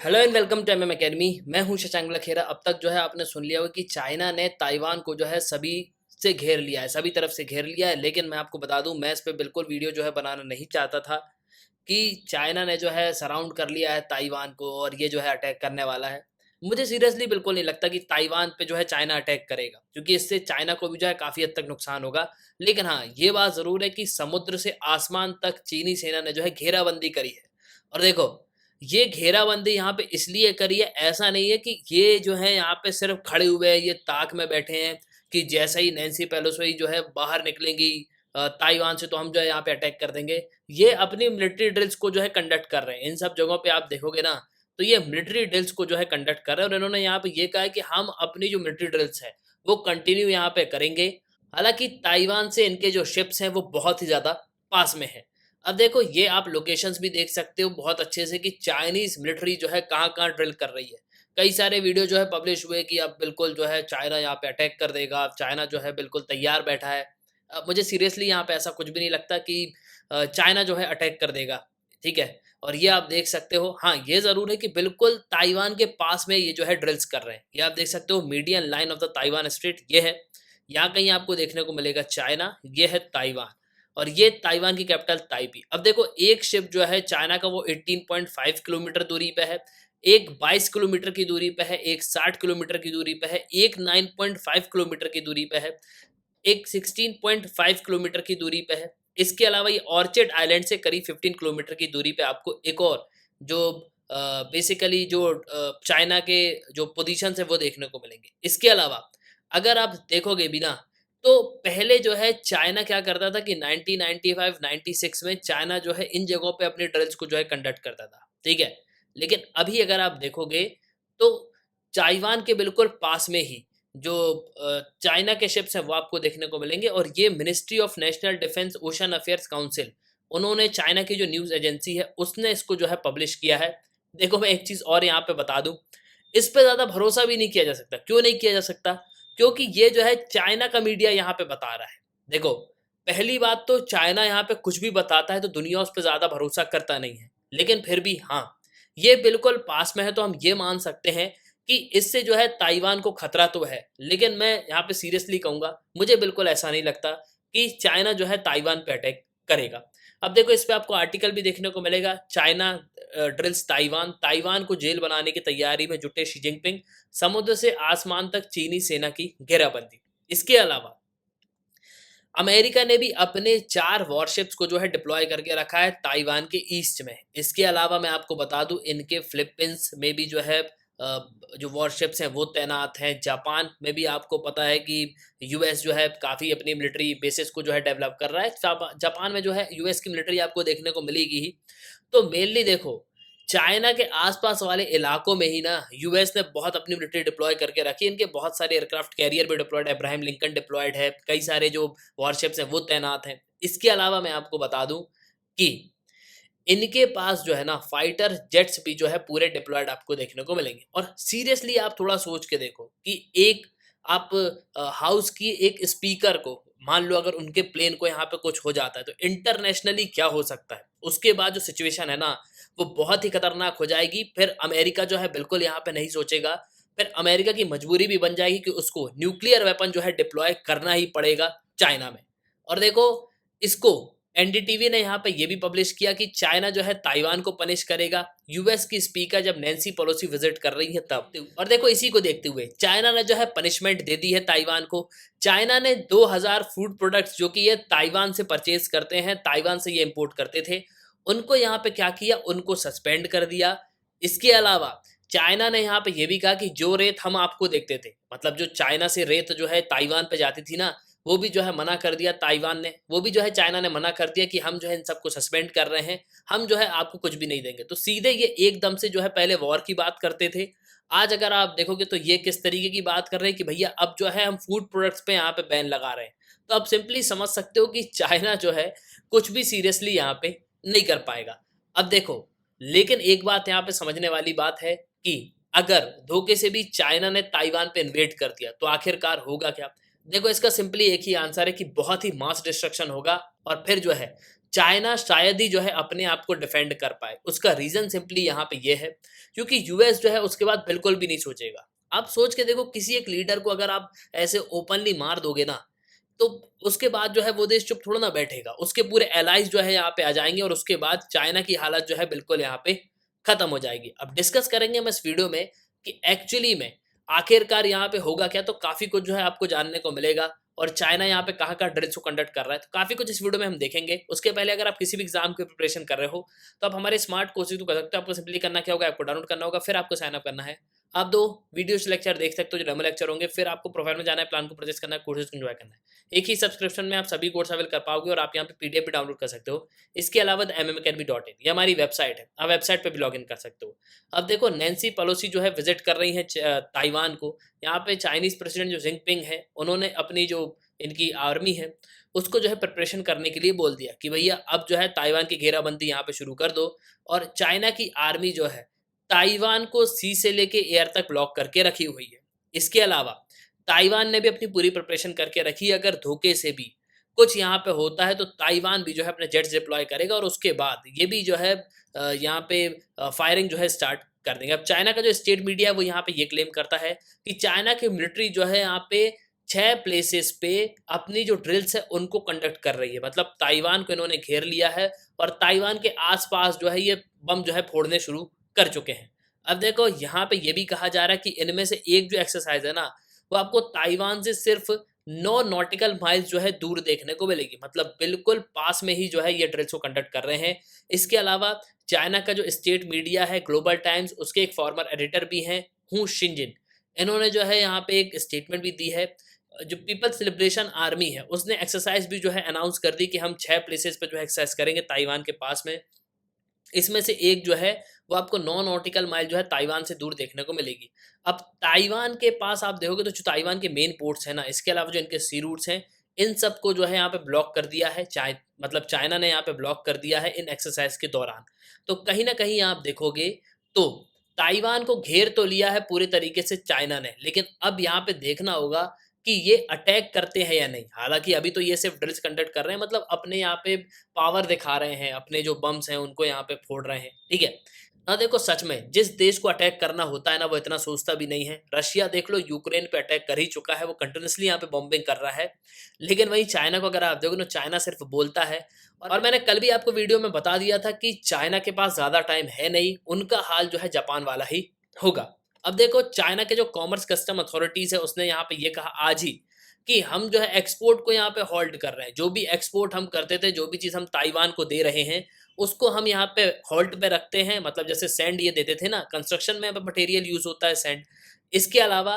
Hello and welcome to MM academy. मैं हूं शशांक लखेरा। अब तक जो है आपने सुन लिया होगा कि चाइना ने ताइवान को जो है सभी से घेर लिया है, सभी तरफ से घेर लिया है। लेकिन मैं आपको बता दूं, मैं इस पे बिल्कुल वीडियो जो है बनाना नहीं चाहता था कि चाइना ने जो है सराउंड कर लिया है ताइवान को और ये जो है अटैक करने वाला है। मुझे सीरियसली बिल्कुल नहीं लगता कि ताइवान पे जो है चाइना अटैक करेगा, क्योंकि इससे चाइना को भी जो है काफ़ी हद तक नुकसान होगा। लेकिन हाँ, ये बात ज़रूर है कि समुद्र से आसमान तक चीनी सेना ने जो है घेराबंदी करी है। और देखो, ये घेराबंदी यहाँ पे इसलिए करी है, ऐसा नहीं है कि ये जो है यहाँ पे सिर्फ खड़े हुए हैं, ये ताक में बैठे हैं कि जैसे ही नैन्सी पेलोसी जो है बाहर निकलेंगी ताइवान से, तो हम जो है यहाँ पे अटैक कर देंगे। ये अपनी मिलिट्री ड्रिल्स को जो है कंडक्ट कर रहे हैं। इन सब जगहों पे आप देखोगे ना, तो ये मिलिट्री ड्रिल्स को जो है कंडक्ट कर रहे हैं और इन्होंने यहाँ पे ये कहा है कि हम अपनी जो मिलिट्री ड्रिल्स है वो कंटिन्यू यहाँ पे करेंगे। हालांकि ताइवान से इनके जो शिप्स हैं वो बहुत ही ज़्यादा पास में है। अब देखो, ये आप लोकेशंस भी देख सकते हो बहुत अच्छे से कि चाइनीज़ मिलिट्री जो है कहाँ-कहाँ ड्रिल कर रही है। कई सारे वीडियो जो है पब्लिश हुए कि अब बिल्कुल जो है चाइना यहाँ पे अटैक कर देगा, अब चाइना जो है बिल्कुल तैयार बैठा है। मुझे सीरियसली यहाँ पे ऐसा कुछ भी नहीं लगता कि चाइना जो है अटैक कर देगा, ठीक है? और ये आप देख सकते हो, हाँ, ये ज़रूर है कि बिल्कुल ताइवान के पास में ये जो है ड्रिल्स कर रहे हैं। ये आप देख सकते हो, median line of the Taiwan straight ये है। यहाँ कहीं आपको देखने को मिलेगा चाइना, ये है ताइवान। और ये ताइवान की कैपिटल ताइपी। अब देखो, एक शिप जो है चाइना का वो 18.5 किलोमीटर दूरी पे है, एक 22 किलोमीटर की दूरी पे है, एक 60 किलोमीटर की दूरी पे है, एक 9.5 किलोमीटर की दूरी पे है, एक 16.5 किलोमीटर की दूरी पे है। इसके अलावा ये ऑर्चिड आइलैंड से करीब 15 किलोमीटर की दूरी पे आपको एक और जो बेसिकली जो चाइना के जो पोजीशंस है वो देखने को मिलेंगे। इसके अलावा अगर आप देखोगे भी ना, तो पहले जो है चाइना क्या करता था कि 1995-96 में चाइना जो है इन जगहों पे अपनी ड्रिल्स को जो है कंडक्ट करता था, ठीक है? लेकिन अभी अगर आप देखोगे, तो ताइवान के बिल्कुल पास में ही जो चाइना के शिप्स हैं वो आपको देखने को मिलेंगे। और ये ministry of national defence ocean affairs council, उन्होंने चाइना की जो न्यूज़ एजेंसी है उसने इसको जो है पब्लिश किया है। देखो, मैं एक चीज़ और यहाँ पे बता दूँ, इस पे ज़्यादा भरोसा भी नहीं किया जा सकता। क्यों नहीं किया जा सकता? क्योंकि ये जो है चाइना का मीडिया यहाँ पे बता रहा है। देखो, पहली बात तो चाइना यहाँ पे कुछ भी बताता है तो दुनिया उस पे ज़्यादा भरोसा करता नहीं है। लेकिन फिर भी हाँ, ये बिल्कुल पास में है तो हम ये मान सकते हैं कि इससे जो है ताइवान को खतरा तो है। लेकिन मैं यहाँ पे सीरियसली कहूँगा, मुझे बिल्कुल ऐसा नहीं लगता कि चाइना जो है ताइवान पे अटैक करेगा। अब देखो, इस पे आपको आर्टिकल भी देखने को मिलेगा, चाइना ड्रिल्स ताइवान, ताइवान को जेल बनाने की तैयारी में जुटे शी जिनपिंग, समुद्र से आसमान तक चीनी सेना की घेराबंदी। इसके अलावा अमेरिका ने भी अपने 4 वॉरशिप्स को जो है डिप्लॉय करके रखा है ताइवान के ईस्ट में। इसके अलावा मैं आपको बता दूँ, इनके फिलीपींस में भी जो है जो वॉरशिप्स हैं वो तैनात हैं। जापान में भी आपको पता है कि यूएस जो है काफ़ी अपनी मिलिट्री बेसेस को जो है डेवलप कर रहा है। जापान में जो है यूएस की मिलिट्री आपको देखने को मिलेगी ही। तो मेनली देखो, चाइना के आस-पास वाले इलाकों में ही ना यूएस ने बहुत अपनी मिलिट्री डिप्लॉय करके रखी है। इनके बहुत सारे एयरक्राफ्ट कैरियर भी डिप्लॉयड है, अब्राहम लिंकन डिप्लॉयड है, कई सारे जो वॉरशिप्स हैं वो तैनात हैं। इसके अलावा मैं आपको बता दूँ कि इनके पास जो है ना फाइटर जेट्स भी जो है पूरे डिप्लॉयड आपको देखने को मिलेंगे। और सीरियसली आप थोड़ा सोच के देखो कि एक आप हाउस की एक स्पीकर को मान लो, अगर उनके प्लेन को यहाँ पे कुछ हो जाता है तो इंटरनेशनली क्या हो सकता है। उसके बाद जो सिचुएशन है ना, वो बहुत ही खतरनाक हो जाएगी। फिर अमेरिका जो है बिल्कुल यहाँ पे नहीं सोचेगा। फिर अमेरिका की मजबूरी भी बन जाएगी कि उसको न्यूक्लियर वेपन जो है डिप्लॉय करना ही पड़ेगा चाइना में। और देखो, इसको एनडीटीवी ने यहाँ पे ये भी पब्लिश किया कि चाइना जो है ताइवान को पनिश करेगा, यूएस की स्पीकर जब नैन्सी पेलोसी विजिट कर रही है तब। और देखो, इसी को देखते हुए चाइना ने जो है पनिशमेंट दे दी है ताइवान को। चाइना ने 2000 फूड प्रोडक्ट्स जो कि ये ताइवान से परचेज करते हैं, ताइवान से ये इंपोर्ट करते थे, उनको यहाँ पे क्या किया, उनको सस्पेंड कर दिया। इसके अलावा चाइना ने यहाँ पे ये भी कहा कि जो रेत हम आपको देखते थे, मतलब जो चाइना से रेत जो है ताइवान पे जाती थी ना, वो भी जो है मना कर दिया ताइवान ने, वो भी जो है चाइना ने मना कर दिया कि हम जो है इन सबको सस्पेंड कर रहे हैं, हम जो है आपको कुछ भी नहीं देंगे। तो सीधे ये एकदम से जो है पहले वॉर की बात करते थे, आज अगर आप देखोगे तो ये किस तरीके की बात कर रहे हैं कि भैया अब जो है हम फूड प्रोडक्ट्स पे यहाँ पे बैन लगा रहे हैं। तो आप सिंपली समझ सकते हो कि चाइना जो है कुछ भी सीरियसली यहाँ पे नहीं कर पाएगा। अब देखो, लेकिन एक बात यहाँ पे समझने वाली बात है कि अगर धोखे से भी चाइना ने ताइवान पे इन्वेड कर दिया तो आखिरकार होगा क्या? देखो, इसका सिंपली एक ही आंसर है कि बहुत ही मास डिस्ट्रक्शन होगा और फिर जो है चाइना शायद ही जो है अपने आप को डिफेंड कर पाए। उसका रीजन सिंपली यहाँ पे ये है क्योंकि यूएस जो है उसके बाद बिल्कुल भी नहीं सोचेगा। आप सोच के देखो, किसी एक लीडर को अगर आप ऐसे ओपनली मार दोगे ना, तो उसके बाद जो है वो देश चुप थोड़ा ना बैठेगा। उसके पूरे एलाइज जो है यहाँ पे आ जाएंगे और उसके बाद चाइना की हालत जो है बिल्कुल यहाँ पे खत्म हो जाएगी। अब डिस्कस करेंगे हम इस वीडियो में कि एक्चुअली में आखिरकार यहाँ पे होगा क्या, तो काफी कुछ जो है आपको जानने को मिलेगा और चाइना यहाँ पे कहाँ ड्रिल्स को कंडक्ट कर रहा है, तो काफी कुछ इस वीडियो में हम देखेंगे। उसके पहले अगर आप किसी भी एग्जाम की प्रिपरेशन कर रहे हो तो आप हमारे स्मार्ट कोर्सेज को कर सकते हो। आपको सिंपली करना क्या होगा, आपको डाउनलोड करना होगा, फिर आपको साइन अप करना है। आप 2 वीडियो लेक्चर देख सकते हो जो डेमो लेक्चर होंगे, फिर आपको प्रोफाइल में जाना है, प्लान को परचेस करना है, कोर्सेज को एंजॉय करना है। एक ही सब्सक्रिप्शन में आप सभी कोर्स अवेल कर पाओगे और आप यहाँ पे पीडीएफ भी डाउनलोड कर सकते हो। इसके अलावा mmacademy.in ये हमारी वेबसाइट है, आप वेबसाइट पे भी लॉग इन कर सकते हो। अब देखो, नैन्सी पेलोसी जो है विजिट कर रही है ताइवान को। यहाँ पे चाइनीज प्रेसिडेंट जो जिनपिंग है, उन्होंने अपनी जो इनकी आर्मी है उसको जो है प्रिपरेशन करने के लिए बोल दिया कि भैया अब जो है ताइवान की घेराबंदी यहाँ पे शुरू कर दो। और चाइना की आर्मी जो है ताइवान को सी से लेके एयर तक ब्लॉक करके रखी हुई है। इसके अलावा ताइवान ने भी अपनी पूरी प्रिपरेशन करके रखी है। अगर धोखे से भी कुछ यहाँ पे होता है तो ताइवान भी जो है अपने जेट्स डिप्लॉय करेगा और उसके बाद ये भी जो है यहाँ पे फायरिंग जो है स्टार्ट कर देंगे। अब चाइना का जो स्टेट मीडिया है वो यहाँ पे ये क्लेम करता है कि चाइना की मिलिट्री जो है यहाँ पे 6 प्लेसेस पे अपनी जो ड्रिल्स है उनको कंडक्ट कर रही है। मतलब ताइवान को इन्होंने घेर लिया है और ताइवान के आसपास जो है ये बम जो है फोड़ने शुरू कर चुके हैं। अब देखो, यहाँ पे ये भी कहा जा रहा है कि इनमें से एक जो एक्सरसाइज है ना, वो आपको ताइवान से सिर्फ 9 नॉटिकल माइल्स जो है दूर देखने को मिलेगी। मतलब बिल्कुल पास में ही जो है ये ड्रिल्स को कंडक्ट कर रहे हैं। इसके अलावा चाइना का जो स्टेट मीडिया है ग्लोबल टाइम्स, उसके एक फॉर्मर एडिटर भी हैं, हु शिनजिन, इन्होंने जो है यहाँ पे एक स्टेटमेंट भी दी है। जो पीपल्स लिबरेशन आर्मी है उसने एक्सरसाइज भी जो है अनाउंस कर दी कि हम 6 प्लेसेस पे जो है एक्सरसाइज करेंगे ताइवान के पास में। इसमें से एक जो है वो आपको 9 नॉटिकल माइल जो है ताइवान से दूर देखने को मिलेगी। अब ताइवान के पास आप देखोगे तो जो ताइवान के मेन पोर्ट्स हैं ना, इसके अलावा जो इनके सी रूट्स हैं, इन सबको जो है यहाँ पे ब्लॉक कर दिया है। मतलब चाइना ने यहाँ पे ब्लॉक कर दिया है इन एक्सरसाइज के दौरान। तो कहीं ना कहीं आप देखोगे तो ताइवान को घेर तो लिया है पूरे तरीके से चाइना ने, लेकिन अब यहाँ पे देखना होगा कि ये अटैक करते हैं या नहीं। हालांकि अभी तो ये सिर्फ ड्रिल्स कंडक्ट कर रहे हैं, मतलब अपने यहाँ पे पावर दिखा रहे हैं, अपने जो बम्स हैं उनको यहाँ पे फोड़ रहे हैं, ठीक है ना। देखो, सच में जिस देश को अटैक करना होता है ना, वो इतना सोचता भी नहीं है। रशिया देख लो, यूक्रेन पे अटैक कर ही चुका है, वो कंटिन्यूसली यहाँ पे बॉम्बिंग कर रहा है। लेकिन वही चाइना को अगर आप देखोगे ना, चाइना सिर्फ बोलता है। और मैंने कल भी आपको वीडियो में बता दिया था कि चाइना के पास ज्यादा टाइम है नहीं, उनका हाल जो है जापान वाला ही होगा। अब देखो, चाइना के जो कॉमर्स कस्टम अथॉरिटीज है उसने यहाँ पे ये कहा आज ही कि हम जो है एक्सपोर्ट को यहाँ पे होल्ड कर रहे हैं। जो भी एक्सपोर्ट हम करते थे, जो भी चीज़ हम ताइवान को दे रहे हैं, उसको हम यहाँ पे होल्ड पे रखते हैं। मतलब जैसे सैंड ये देते थे ना, कंस्ट्रक्शन में मटेरियल यूज होता है सैंड। इसके अलावा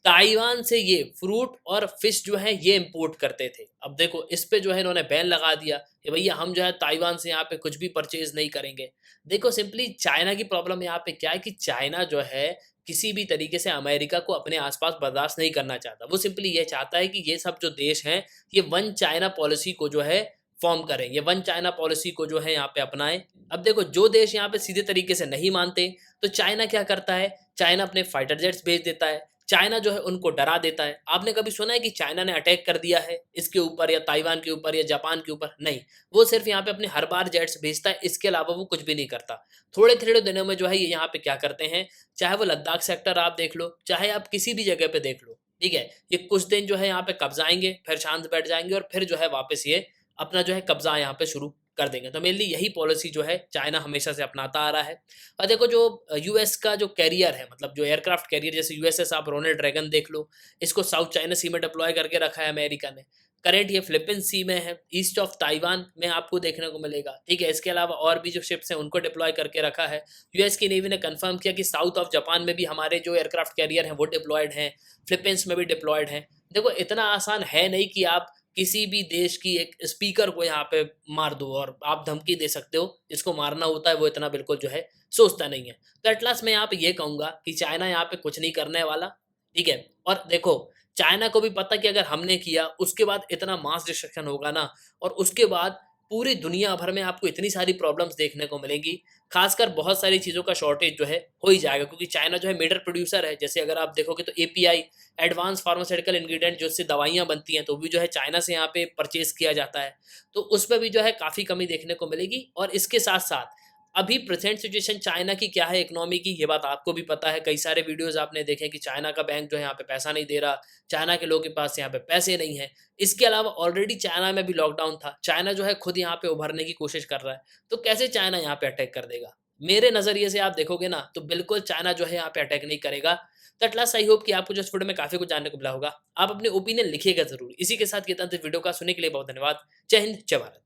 ताइवान से ये फ्रूट और फिश जो है ये इंपोर्ट करते थे। अब देखो, इस पे जो है इन्होंने बैन लगा दिया कि भैया हम जो है ताइवान से यहाँ पे कुछ भी परचेज नहीं करेंगे। देखो, सिंपली चाइना की प्रॉब्लम यहाँ पे क्या है कि चाइना जो है किसी भी तरीके से अमेरिका को अपने आसपास बर्दाश्त नहीं करना चाहता। वो सिंपली ये चाहता है कि ये सब जो देश हैं ये वन चाइना पॉलिसी को जो है फॉर्म करें, ये वन चाइना पॉलिसी को जो है यहाँ पे अपनाएं। अब देखो, जो देश यहाँ पे सीधे तरीके से नहीं मानते तो चाइना क्या करता है, चाइना अपने फाइटर जेट्स भेज देता है। चाइना जो है उनको डरा देता है। आपने कभी सुना है कि चाइना ने अटैक कर दिया है इसके ऊपर या ताइवान के ऊपर या जापान के ऊपर? नहीं, वो सिर्फ यहाँ पे अपने हर बार जेट्स भेजता है, इसके अलावा वो कुछ भी नहीं करता। थोड़े थोड़े दिनों में जो है ये यहाँ पे क्या करते हैं, चाहे वो लद्दाख सेक्टर आप देख लो, चाहे आप किसी भी जगह पे देख लो, ठीक है, ये कुछ दिन जो है यहाँ पे कब्जाएंगे, फिर शांत बैठ जाएंगे और फिर जो है वापस ये अपना जो है कब्जा यहाँ पे शुरू कर देंगे। तो मेनली यही पॉलिसी जो है चाइना हमेशा से अपनाता आ रहा है। और देखो, जो यूएस का जो कैरियर है, मतलब जो एयरक्राफ्ट कैरियर, जैसे यूएसएस आप रोनाल्ड ड्रैगन देख लो, इसको साउथ चाइना सी में डिप्लॉय करके रखा है अमेरिका ने। करेंट ये फिलीपींस सी में है, ईस्ट ऑफ ताइवान में आपको देखने को मिलेगा, ठीक है। इसके अलावा और भी जो शिप्स हैं उनको डिप्लॉय करके रखा है। यूएस की नेवी ने कंफर्म किया कि साउथ ऑफ जापान में भी हमारे जो एयरक्राफ्ट कैरियर हैं वो डिप्लॉयड हैं, फिलीपींस में भी डिप्लॉयड हैं। देखो, इतना आसान है नहीं कि आप किसी भी देश की एक स्पीकर को यहाँ पे मार दो और आप धमकी दे सकते हो। जिसको मारना होता है वो इतना बिल्कुल जो है सोचता नहीं है। तो एट लास्ट मैं यहाँ पे ये कहूँगा कि चाइना यहाँ पे कुछ नहीं करने वाला, ठीक है। और देखो, चाइना को भी पता कि अगर हमने किया उसके बाद इतना मास डिस्ट्रक्शन होगा ना, और उसके बाद पूरी दुनिया भर में आपको इतनी सारी प्रॉब्लम्स देखने को मिलेंगी। खासकर बहुत सारी चीज़ों का शॉर्टेज जो है हो ही जाएगा, क्योंकि चाइना जो है मेजर प्रोड्यूसर है। जैसे अगर आप देखोगे तो एपीआई, एडवांस फार्मास्यूटिकल इंग्रीडिएंट, जो इससे दवाइयाँ बनती हैं, तो भी जो है चाइना से यहाँ पे परचेज़ किया जाता है। तो उसमें भी जो है काफ़ी कमी देखने को मिलेगी। और इसके साथ-साथ अभी प्रेज़ेंट सिचुएशन चाइना की क्या है इकोनॉमी की, ये बात आपको भी पता है। कई सारे वीडियोज़ आपने देखे हैं कि चाइना का बैंक जो है यहाँ पे पैसा नहीं दे रहा, चाइना के लोगों के पास यहाँ पे पैसे नहीं हैं। इसके अलावा ऑलरेडी चाइना में भी लॉकडाउन था। चाइना जो है खुद यहाँ पे उभरने की कोशिश कर रहा है। तो कैसे चाइना यहाँ पे अटैक कर देगा? मेरे नज़रिए से आप देखोगे ना, तो बिल्कुल चाइना जो है यहाँ पे अटैक नहीं करेगा। तो एट लास्ट आई होप कि आपको जो इस वीडियो में काफ़ी कुछ जानने को मिला होगा। आप अपने ओपिनियन लिखिएगा ज़रूर। इसी के साथ ये था इस वीडियो का। सुनने के लिए बहुत धन्यवाद। जय हिंद, जय भारत।